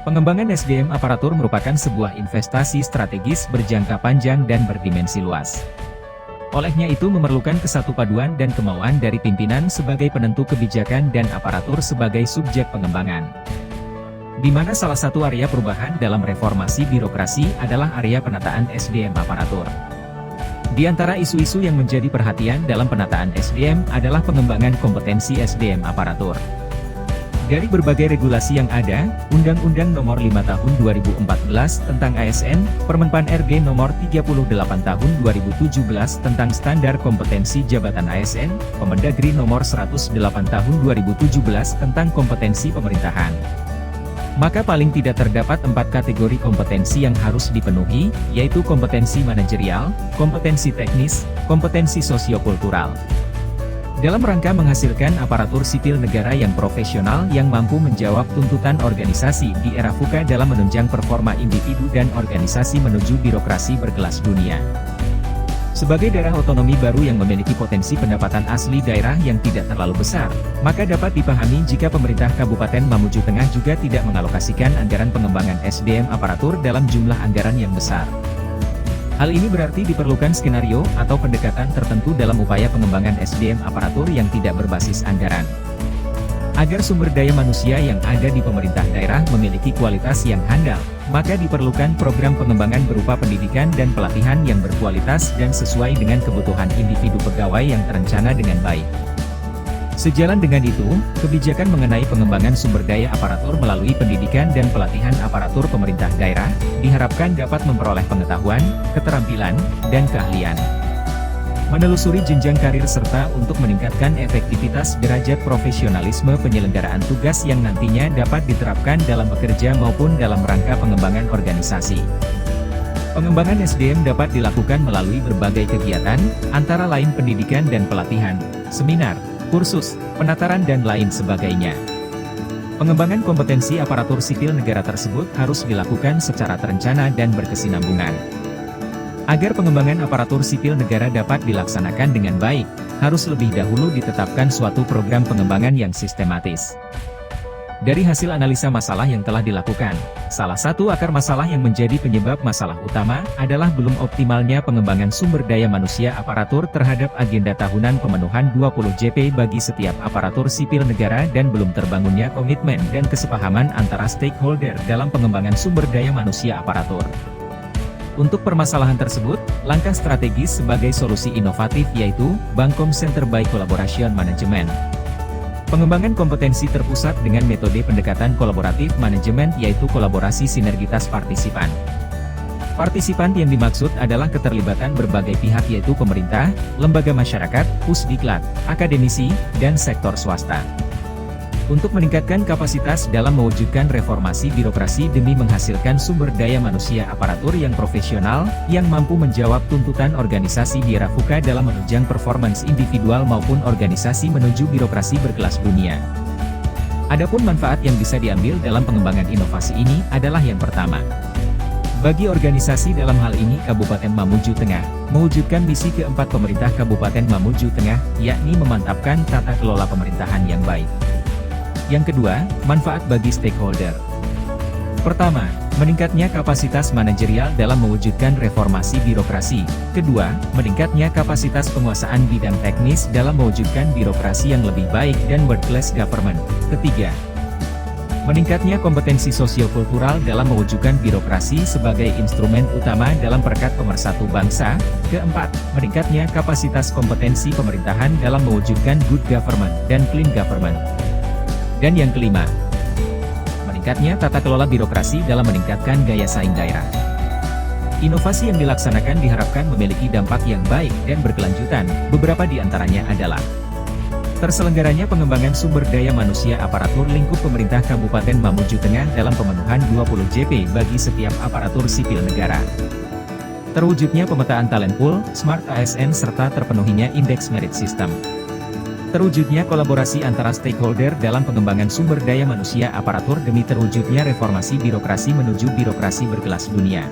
Pengembangan SDM aparatur merupakan sebuah investasi strategis berjangka panjang dan berdimensi luas. Olehnya itu memerlukan kesatupaduan dan kemauan dari pimpinan sebagai penentu kebijakan dan aparatur sebagai subjek pengembangan. Di mana salah satu area perubahan dalam reformasi birokrasi adalah area penataan SDM aparatur. Di antara isu-isu yang menjadi perhatian dalam penataan SDM adalah pengembangan kompetensi SDM aparatur. Dari berbagai regulasi yang ada, Undang-Undang Nomor 5 Tahun 2014 tentang ASN, Permenpan RB Nomor 38 Tahun 2017 tentang Standar Kompetensi Jabatan ASN, Permendagri Nomor 108 Tahun 2017 tentang Kompetensi Pemerintahan. Maka paling tidak terdapat 4 kategori kompetensi yang harus dipenuhi, yaitu kompetensi manajerial, kompetensi teknis, kompetensi sosiokultural. Dalam rangka menghasilkan aparatur sipil negara yang profesional yang mampu menjawab tuntutan organisasi di era VUCA dalam menunjang performa individu dan organisasi menuju birokrasi berkelas dunia. Sebagai daerah otonomi baru yang memiliki potensi pendapatan asli daerah yang tidak terlalu besar, maka dapat dipahami jika pemerintah Kabupaten Mamuju Tengah juga tidak mengalokasikan anggaran pengembangan SDM aparatur dalam jumlah anggaran yang besar. Hal ini berarti diperlukan skenario atau pendekatan tertentu dalam upaya pengembangan SDM aparatur yang tidak berbasis anggaran. Agar sumber daya manusia yang ada di pemerintah daerah memiliki kualitas yang handal, maka diperlukan program pengembangan berupa pendidikan dan pelatihan yang berkualitas dan sesuai dengan kebutuhan individu pegawai yang terencana dengan baik. Sejalan dengan itu, kebijakan mengenai pengembangan sumber daya aparatur melalui pendidikan dan pelatihan aparatur pemerintah daerah, diharapkan dapat memperoleh pengetahuan, keterampilan, dan keahlian. Menelusuri jenjang karir serta untuk meningkatkan efektivitas derajat profesionalisme penyelenggaraan tugas yang nantinya dapat diterapkan dalam bekerja maupun dalam rangka pengembangan organisasi. Pengembangan SDM dapat dilakukan melalui berbagai kegiatan, antara lain pendidikan dan pelatihan, seminar, kursus, penataran dan lain sebagainya. Pengembangan kompetensi aparatur sipil negara tersebut harus dilakukan secara terencana dan berkesinambungan. Agar pengembangan aparatur sipil negara dapat dilaksanakan dengan baik, harus lebih dahulu ditetapkan suatu program pengembangan yang sistematis. Dari hasil analisa masalah yang telah dilakukan, salah satu akar masalah yang menjadi penyebab masalah utama adalah belum optimalnya pengembangan sumber daya manusia aparatur terhadap agenda tahunan pemenuhan 20 JP bagi setiap aparatur sipil negara dan belum terbangunnya komitmen dan kesepahaman antara stakeholder dalam pengembangan sumber daya manusia aparatur. Untuk permasalahan tersebut, langkah strategis sebagai solusi inovatif yaitu Bangkom Center by Collaboration Management. Pengembangan kompetensi terpusat dengan metode pendekatan kolaboratif manajemen yaitu kolaborasi sinergitas partisipan. Partisipan yang dimaksud adalah keterlibatan berbagai pihak yaitu pemerintah, lembaga masyarakat, pusdiklat, akademisi, dan sektor swasta. Untuk meningkatkan kapasitas dalam mewujudkan reformasi birokrasi demi menghasilkan sumber daya manusia aparatur yang profesional, yang mampu menjawab tuntutan organisasi di era VUCA dalam menunjang performance individual maupun organisasi menuju birokrasi berkelas dunia. Adapun manfaat yang bisa diambil dalam pengembangan inovasi ini adalah yang pertama. Bagi organisasi dalam hal ini Kabupaten Mamuju Tengah, mewujudkan misi keempat pemerintah Kabupaten Mamuju Tengah, yakni memantapkan tata kelola pemerintahan yang baik. Yang kedua, manfaat bagi stakeholder. Pertama, meningkatnya kapasitas manajerial dalam mewujudkan reformasi birokrasi. Kedua, meningkatnya kapasitas penguasaan bidang teknis dalam mewujudkan birokrasi yang lebih baik dan world-class government. Ketiga, meningkatnya kompetensi sosiokultural dalam mewujudkan birokrasi sebagai instrumen utama dalam perekat pemersatu bangsa. Keempat, meningkatnya kapasitas kompetensi pemerintahan dalam mewujudkan good government dan clean government. Dan yang kelima, meningkatnya tata kelola birokrasi dalam meningkatkan gaya saing daerah. Inovasi yang dilaksanakan diharapkan memiliki dampak yang baik dan berkelanjutan, beberapa di antaranya adalah terselenggaranya pengembangan sumber daya manusia aparatur lingkup pemerintah Kabupaten Mamuju Tengah dalam pemenuhan 20 JP bagi setiap aparatur sipil negara. Terwujudnya pemetaan talent pool, smart ASN serta terpenuhinya indeks merit system. Terwujudnya kolaborasi antara stakeholder dalam pengembangan sumber daya manusia aparatur demi terwujudnya reformasi birokrasi menuju birokrasi berkelas dunia.